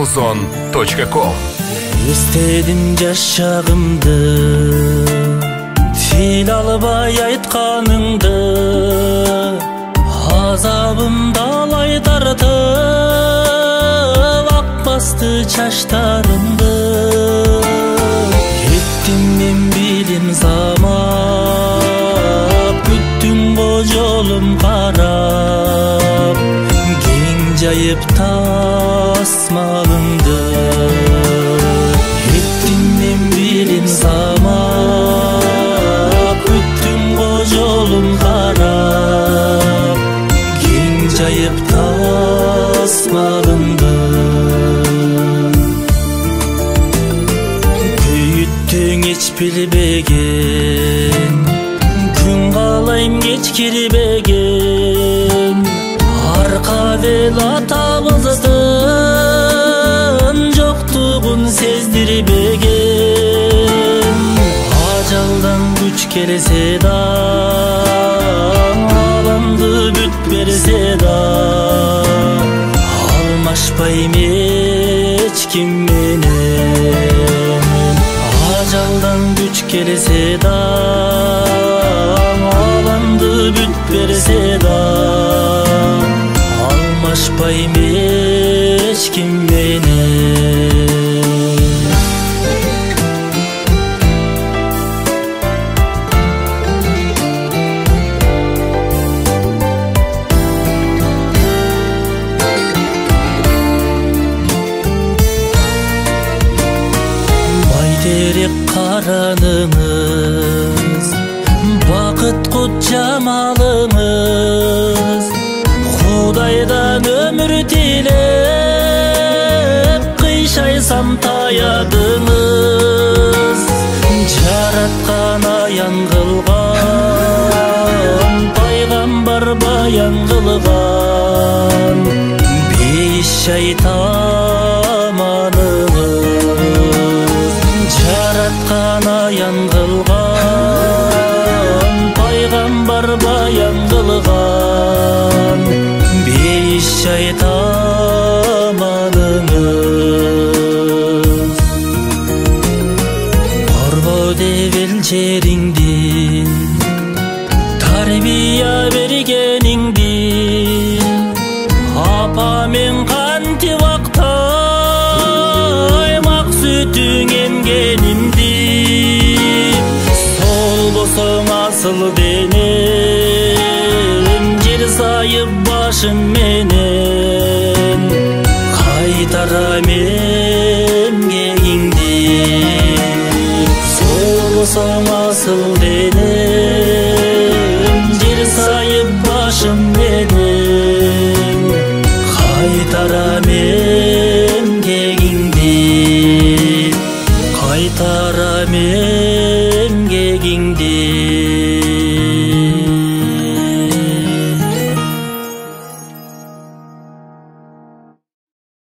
amazon.com. Естедім жаш шағымды, тил албай айтқаныңды, азабым далай тартып, ақбасты чаштарымды. Кеттім мен билим замап, күттің бұ жолым қарап, кең жайып тасмалыңды. Кеттім мен билим замап, күттің бұ жолым қарап, кең жайып тасмалыңды. Эч билбеген, күн қалайм кеч кирбеген, арқа бел атабыздын жоқтығын сездирбеген. Ажалдан күч келсе да, аламды бүт берсе да, алмашпайм эч ким менен. Ажалдан күч келсе да, аламды бүт берсе да, алмашпайм эч ким менен. Байтерек қараныңыз, бақыт құт жамалыңыз, Құдайдан өмір тілеп, қишайсам таядыңыз. Жаратқан аян қылған, пайғамбар баян қылған, бейіс шайтаманыңыз. Жаратқан аян қылған, пайғамбар баян қылған, бейіс шайтаманыңыз. Қорғо деп елшеріңді, тарбия бергеніңді, апа мен қанти вақтай, мақ сүтің емгенімді. Сол болсоң асыл денем, жер сайып башым менен, қайтарам эмгегиңди. Сол болсоң асыл денем, жер сайып башым менен, қайтарам эмгегиңди. Қайтарам эмгегиңди.